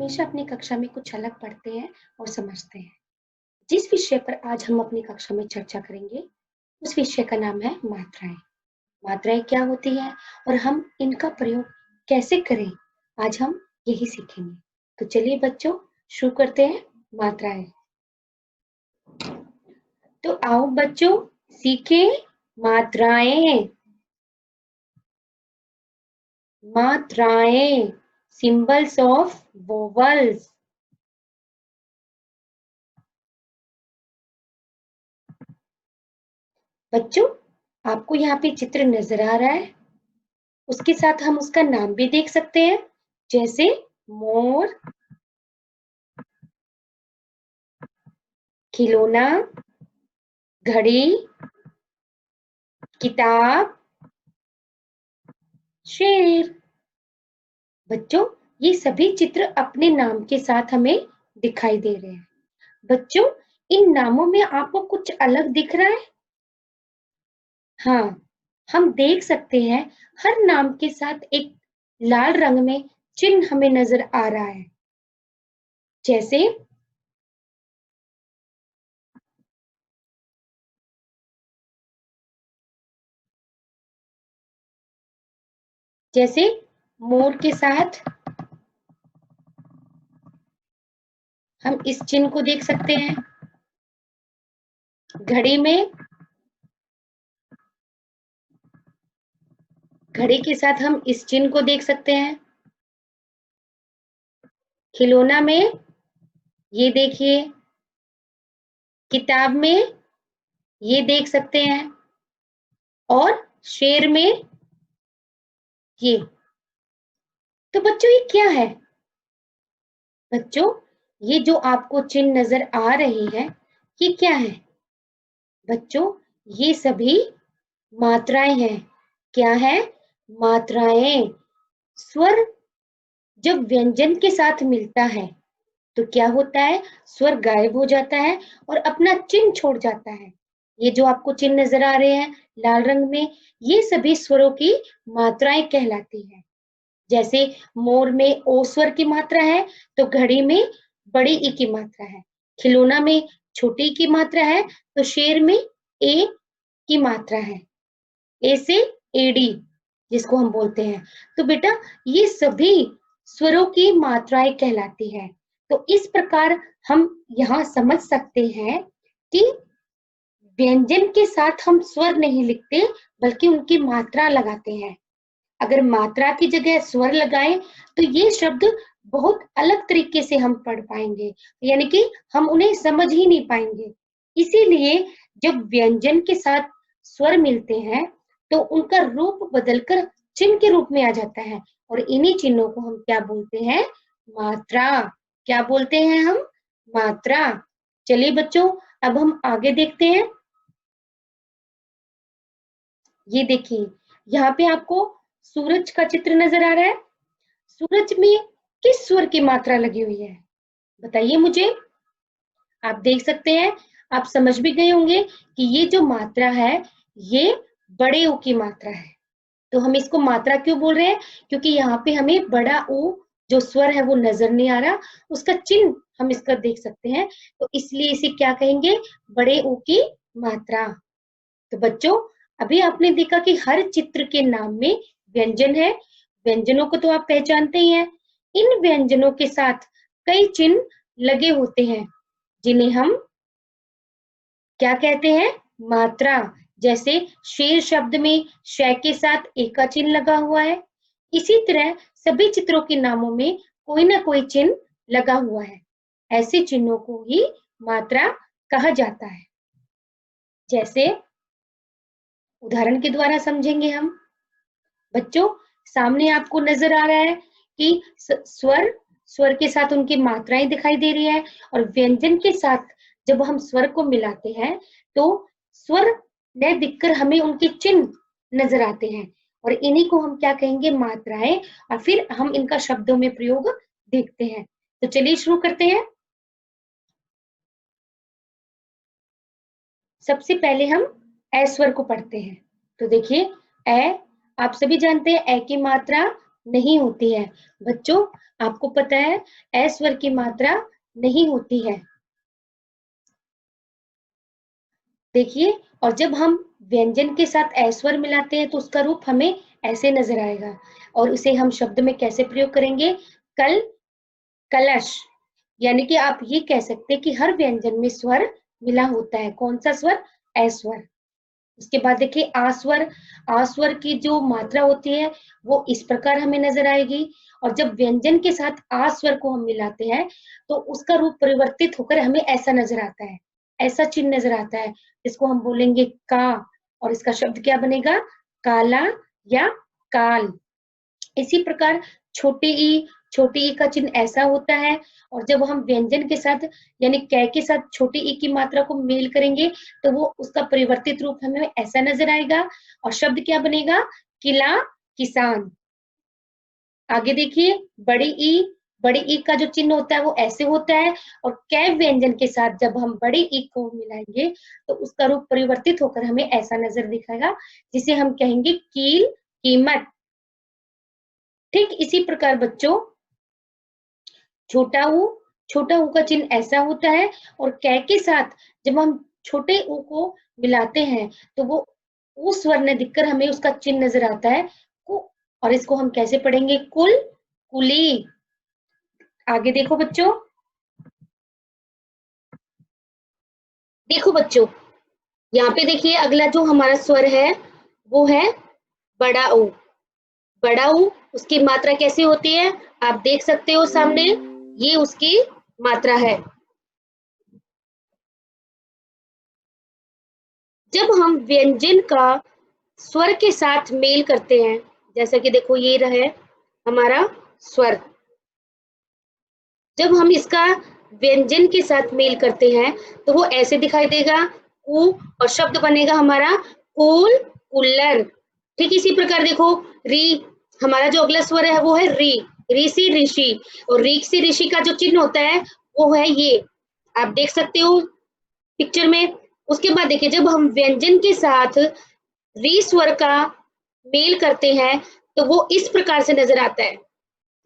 हमेशा अपनी कक्षा में कुछ अलग पढ़ते हैं और समझते हैं। जिस विषय पर आज हम अपनी कक्षा में चर्चा करेंगे, उस विषय का नाम है मात्राएँ। मात्राएँ क्या होती हैं और हम इनका प्रयोग कैसे करें, आज हम यही सीखेंगे। तो चलिए बच्चों, शुरू करते हैं मात्राएँ। तो आओ बच्चों, सीखें मात्राएँ। मात्राएँ, सिंबल्स ऑफ वोवल्स। बच्चों, आपको यहाँ पे चित्र नजर आ रहा है? उसके साथ हम उसका नाम भी देख सकते हैं, जैसे मोर, खिलौना, घड़ी, किताब, शेर। बच्चों, ये सभी चित्र अपने नाम के साथ हमें दिखाई दे रहे हैं। बच्चों, इन नामों में आपको कुछ अलग दिख रहा है? हाँ, हम देख सकते हैं हर नाम के साथ एक लाल रंग में चिन्ह हमें नजर आ रहा है। जैसे जैसे मोर के साथ हम इस चिन्ह को देख सकते हैं। घड़ी में घड़ी के साथ हम इस चिन्ह को देख सकते हैं। खिलौना में ये देखिए, किताब में ये देख सकते हैं और शेर में ये। तो बच्चों, ये क्या है? बच्चों, ये जो आपको चिन्ह नजर आ रही है, ये क्या है? बच्चों, ये सभी मात्राएं हैं। क्या है? मात्राएं। स्वर जब व्यंजन के साथ मिलता है तो क्या होता है? स्वर गायब हो जाता है और अपना चिन्ह छोड़ जाता है। ये जो आपको चिन्ह नजर आ रहे हैं लाल रंग में, ये सभी स्वरों की मात्राएं कहलाती हैं। जैसे मोर में ओ स्वर की मात्रा है, तो घड़ी में बड़ी ई की मात्रा है। खिलौना में छोटी ई की मात्रा है, तो शेर में ए की मात्रा है। ए से एडी, जिसको हम बोलते हैं। तो बेटा, ये सभी स्वरों की मात्राएं कहलाती है। तो इस प्रकार हम यहाँ समझ सकते हैं कि व्यंजन के साथ हम स्वर नहीं लिखते, बल्कि उनकी मात्रा लगाते हैं। अगर मात्रा की जगह स्वर लगाएं तो ये शब्द बहुत अलग तरीके से हम पढ़ पाएंगे, यानी कि हम उन्हें समझ ही नहीं पाएंगे। इसीलिए जब व्यंजन के साथ स्वर मिलते हैं तो उनका रूप बदलकर चिन्ह के रूप में आ जाता है, और इन्हीं चिन्हों को हम क्या बोलते हैं? मात्रा। क्या बोलते हैं हम? मात्रा। चलिए बच्चों, अब हम आगे देखते हैं। ये देखिए, यहाँ पे आपको सूरज का चित्र नजर आ रहा है। सूरज में किस स्वर की मात्रा लगी हुई है? बताइए मुझे। आप देख सकते हैं, आप समझ भी गए होंगे कि ये जो मात्रा है, ये बड़े ऊ की मात्रा है। तो हम इसको मात्रा क्यों बोल रहे हैं? क्योंकि यहाँ पे हमें बड़ा ऊ जो स्वर है वो नजर नहीं आ रहा, उसका चिन्ह हम इसका देख सकते हैं, तो इसलिए इसे क्या कहेंगे? बड़े ऊ की मात्रा। तो बच्चों, अभी आपने देखा कि हर चित्र के नाम में व्यंजन है। व्यंजनों को तो आप पहचानते ही हैं। इन व्यंजनों के साथ कई चिन्ह लगे होते हैं, जिन्हें हम क्या कहते हैं? मात्रा। जैसे शेर शब्द में श के साथ ए का चिन्ह लगा हुआ है। इसी तरह सभी चित्रों के नामों में कोई ना कोई चिन्ह लगा हुआ है। ऐसे चिन्हों को ही मात्रा कहा जाता है। जैसे उदाहरण के द्वारा समझेंगे हम। बच्चों, सामने आपको नजर आ रहा है कि स्वर स्वर के साथ उनकी मात्राएं दिखाई दे रही है, और व्यंजन के साथ जब हम स्वर को मिलाते हैं तो स्वर न दिखकर हमें उनके चिन्ह नजर आते हैं, और इन्हीं को हम क्या कहेंगे? मात्राएं। और फिर हम इनका शब्दों में प्रयोग देखते हैं। तो चलिए शुरू करते हैं। सबसे पहले हम ए स्वर को पढ़ते हैं। तो देखिए, ए, आप सभी जानते हैं ए की मात्रा नहीं होती है। बच्चों, आपको पता है ए स्वर की मात्रा नहीं होती है। देखिए, और जब हम व्यंजन के साथ ए स्वर मिलाते हैं तो उसका रूप हमें ऐसे नजर आएगा, और उसे हम शब्द में कैसे प्रयोग करेंगे? कल, कलश। यानी कि आप ये कह सकते हैं कि हर व्यंजन में स्वर मिला होता है। कौन सा स्वर? ए स्वर। उसके बाद देखिए आस्वर। आस्वर की जो मात्रा होती है वो इस प्रकार हमें नजर आएगी, और जब व्यंजन के साथ आस्वर को हम मिलाते हैं तो उसका रूप परिवर्तित होकर हमें ऐसा नजर आता है, ऐसा चिन्ह नजर आता है, इसको हम बोलेंगे का, और इसका शब्द क्या बनेगा? काला या काल। इसी प्रकार छोटी ई का चिन्ह ऐसा होता है, और जब हम व्यंजन के साथ यानी कै के साथ छोटी ई की मात्रा को मेल करेंगे तो वो उसका परिवर्तित रूप हमें ऐसा नजर आएगा, और शब्द क्या बनेगा? किला, किसान। आगे देखिए बड़ी ई का जो चिन्ह होता है वो ऐसे होता है, और कै व्यंजन के साथ जब हम बड़ी ई को मिलाएंगे तो उसका रूप परिवर्तित होकर हमें ऐसा नजर दिखाएगा, जिसे हम कहेंगे कील, कीमत। ठीक इसी प्रकार बच्चों, छोटा ऊ का चिन्ह ऐसा होता है, और कै के साथ जब हम छोटे ऊ को मिलाते हैं तो वो ऊ स्वर्ण दिखकर हमें उसका चिन्ह नजर आता है कु, और इसको हम कैसे पढ़ेंगे? कुल, कुली। आगे देखो बच्चों, देखो बच्चों, यहाँ पे देखिए अगला जो हमारा स्वर है वो है बड़ा ऊ। बड़ा ऊ, उसकी मात्रा कैसी होती है? आप देख सकते हो सामने, ये उसकी मात्रा है। जब हम व्यंजन का स्वर के साथ मेल करते हैं, जैसा कि देखो ये रहे हमारा स्वर, जब हम इसका व्यंजन के साथ मेल करते हैं तो वो ऐसे दिखाई देगा कु, और शब्द बनेगा हमारा कूल, कूलर। ठीक इसी प्रकार देखो री, हमारा जो अगला स्वर है वो है री। री से ऋषि, और री से ऋषि का जो चिन्ह होता है वो है ये, आप देख सकते हो पिक्चर में। उसके बाद देखिए जब हम व्यंजन के साथ री स्वर का मेल करते हैं तो वो इस प्रकार से नजर आता है।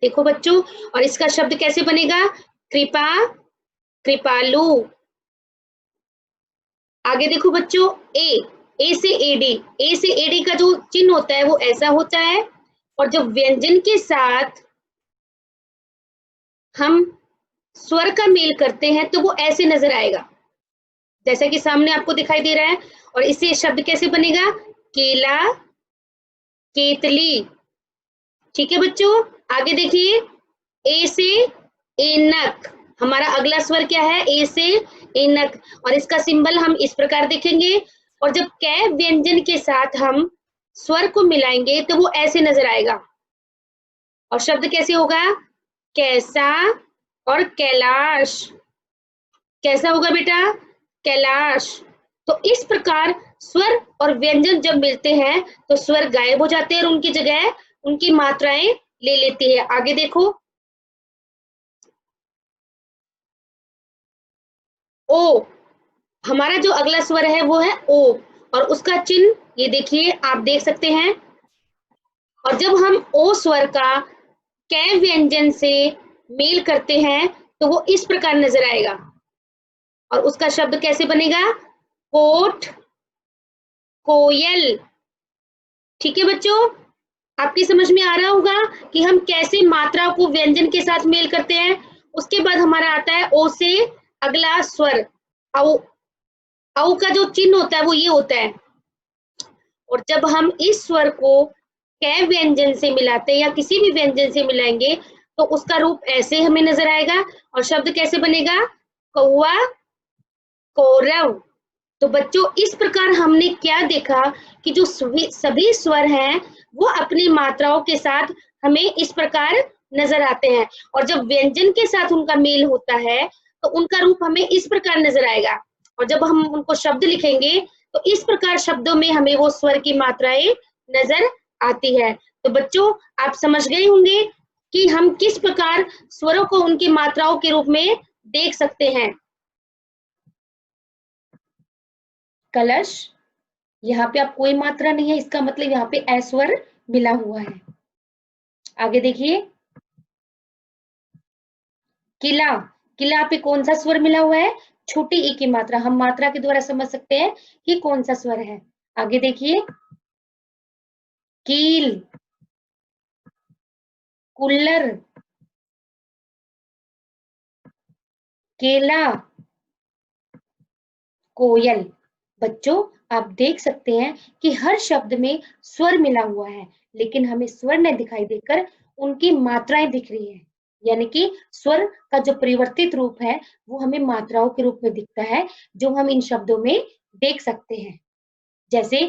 देखो बच्चों, और इसका शब्द कैसे बनेगा? कृपा, कृपालु। आगे देखो बच्चों, ए से एडी। ए से एडी का जो चिन्ह होता है वो ऐसा होता है, और जब व्यंजन के साथ हम स्वर का मेल करते हैं तो वो ऐसे नजर आएगा, जैसा कि सामने आपको दिखाई दे रहा है। और इससे शब्द कैसे बनेगा? केला, केतली। ठीक है बच्चों, आगे देखिए ए से एनक। हमारा अगला स्वर क्या है? ए से एनक, और इसका सिंबल हम इस प्रकार देखेंगे, और जब कै व्यंजन के साथ हम स्वर को मिलाएंगे तो वो ऐसे नजर आएगा, और शब्द कैसे होगा? कैसा और कैलाश। कैसा होगा बेटा? कैलाश। तो इस प्रकार स्वर और व्यंजन जब मिलते हैं तो स्वर गायब हो जाते हैं और उनकी जगह उनकी मात्राएं ले लेती है। आगे देखो, ओ, हमारा जो अगला स्वर है वो है ओ, और उसका चिन्ह ये देखिए, आप देख सकते हैं। और जब हम ओ स्वर का कै व्यंजन से मेल करते हैं तो वो इस प्रकार नजर आएगा, और उसका शब्द कैसे बनेगा? कोट, कोयल। ठीक है बच्चों, आपकी समझ में आ रहा होगा कि हम कैसे मात्रा को व्यंजन के साथ मेल करते हैं। उसके बाद हमारा आता है ओ से अगला स्वर औ। औ का जो चिन्ह होता है वो ये होता है, और जब हम इस स्वर को कै व्यंजन से मिलाते हैं या किसी भी व्यंजन से मिलाएंगे तो उसका रूप ऐसे हमें नजर आएगा, और शब्द कैसे बनेगा? कौआ, कौरव। तो बच्चों इस प्रकार हमने क्या देखा कि जो सभी स्वर हैं वो अपनी मात्राओं के साथ हमें इस प्रकार नजर आते हैं, और जब व्यंजन के साथ उनका मेल होता है तो उनका रूप हमें इस प्रकार नजर आएगा, और जब हम उनको शब्द लिखेंगे तो इस प्रकार शब्दों में हमें वो स्वर की मात्राएं नजर आती है। तो बच्चों आप समझ गए होंगे कि हम किस प्रकार स्वरों को उनकी मात्राओं के रूप में देख सकते हैं। कलश, यहाँ पे आप कोई मात्रा नहीं है, इसका मतलब यहाँ पे ए स्वर मिला हुआ है। आगे देखिए, किला, किला पे कौन सा स्वर मिला हुआ है? छोटी ई की मात्रा। हम मात्रा के द्वारा समझ सकते हैं कि कौन सा स्वर है। आगे देखिए, कील, कुल्लर, केला, कोयल। बच्चों, आप देख सकते हैं कि हर शब्द में स्वर मिला हुआ है, लेकिन हमें स्वर नहीं दिखाई देकर उनकी मात्राएं दिख रही है। यानी कि स्वर का जो परिवर्तित रूप है वो हमें मात्राओं के रूप में दिखता है, जो हम इन शब्दों में देख सकते हैं। जैसे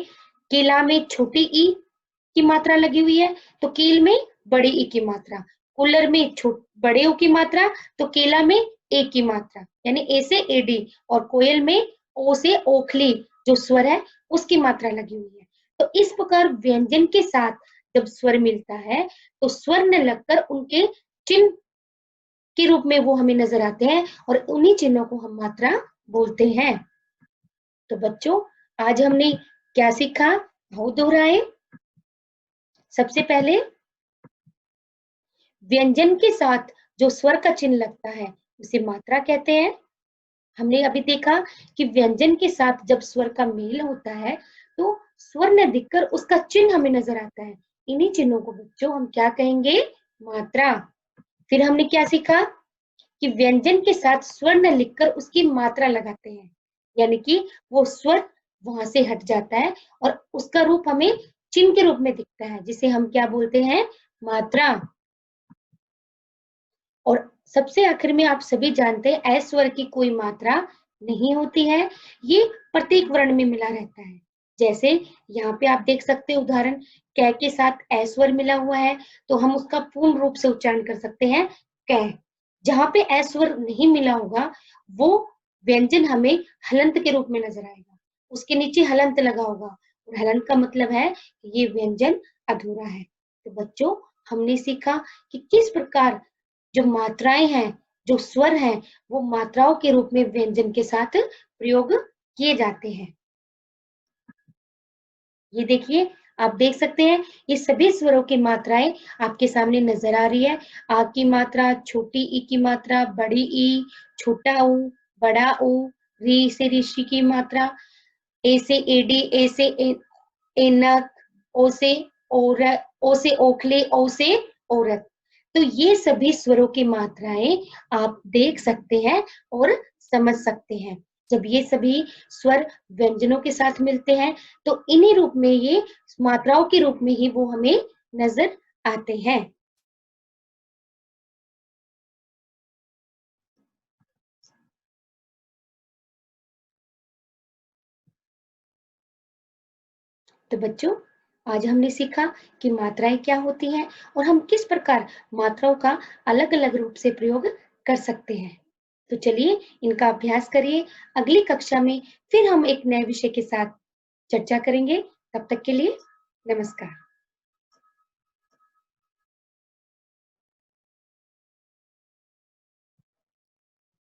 केला में छोटी ई की मात्रा लगी हुई है, तो कील में बड़ी ई की मात्रा। कुल्लर में बड़े ऊ की मात्रा, तो केला में ए की मात्रा, यानी ए से एडी। और कोयल में ओ से ओखली जो स्वर है उसकी मात्रा लगी हुई है। तो इस प्रकार व्यंजन के साथ जब स्वर मिलता है तो स्वर न लगकर उनके चिन्ह के रूप में वो हमें नजर आते हैं, और उन्हीं चिन्हों को हम मात्रा बोलते हैं। तो बच्चों, आज हमने क्या सीखा? आओ दोहराए। सबसे पहले, व्यंजन के साथ जो स्वर का चिन्ह लगता है उसे मात्रा कहते हैं। हमने अभी देखा कि व्यंजन के साथ जब स्वर का मेल होता है तो स्वर न दिखकर उसका चिन्ह हमें नजर आता है। इन्हीं चिन्हों को बच्चों हम क्या कहेंगे? मात्रा। फिर हमने क्या सीखा कि व्यंजन के साथ स्वर न लिखकर उसकी मात्रा लगाते हैं, यानी कि वो स्वर वहां से हट जाता है और उसका रूप हमें चिन्ह के रूप में दिखता है, जिसे हम क्या बोलते हैं? मात्रा। और सबसे आखिर में आप सभी जानते हैं एस स्वर की कोई मात्रा नहीं होती है, ये प्रत्येक वर्ण में मिला रहता है। जैसे यहाँ पे आप देख सकते हैं उदाहरण, कै के साथ ए स्वर मिला हुआ है, तो हम उसका पूर्ण रूप से उच्चारण कर सकते हैं कै। जहाँ पे ए स्वर नहीं मिला होगा वो व्यंजन हमें हलंत के रूप में नजर आएगा, उसके नीचे हलंत लगा होगा, और हलंत का मतलब है कि ये व्यंजन अधूरा है। तो बच्चों, हमने सीखा कि किस प्रकार जो मात्राएं हैं, जो स्वर हैं, वो मात्राओं के रूप में व्यंजन के साथ प्रयोग किए जाते हैं। ये देखिए, आप देख सकते हैं ये सभी स्वरों की मात्राएं आपके सामने नजर आ रही है। आ की मात्रा, छोटी ई की मात्रा, बड़ी ई, छोटा ऊ, बड़ा ऊ, री से ऋषि की मात्रा, ए से एडी, ए से एनक, ओ से औरत, ओ से ओखले, ओ से औरत। तो ये सभी स्वरों की मात्राएं आप देख सकते हैं और समझ सकते हैं। जब ये सभी स्वर व्यंजनों के साथ मिलते हैं तो इन्हीं रूप में, ये मात्राओं के रूप में ही वो हमें नजर आते हैं। तो बच्चों, आज हमने सीखा कि मात्राएं क्या होती हैं और हम किस प्रकार मात्राओं का अलग-अलग रूप से प्रयोग कर सकते हैं। तो चलिए इनका अभ्यास करिए। अगली कक्षा में फिर हम एक नए विषय के साथ चर्चा करेंगे। तब तक के लिए नमस्कार।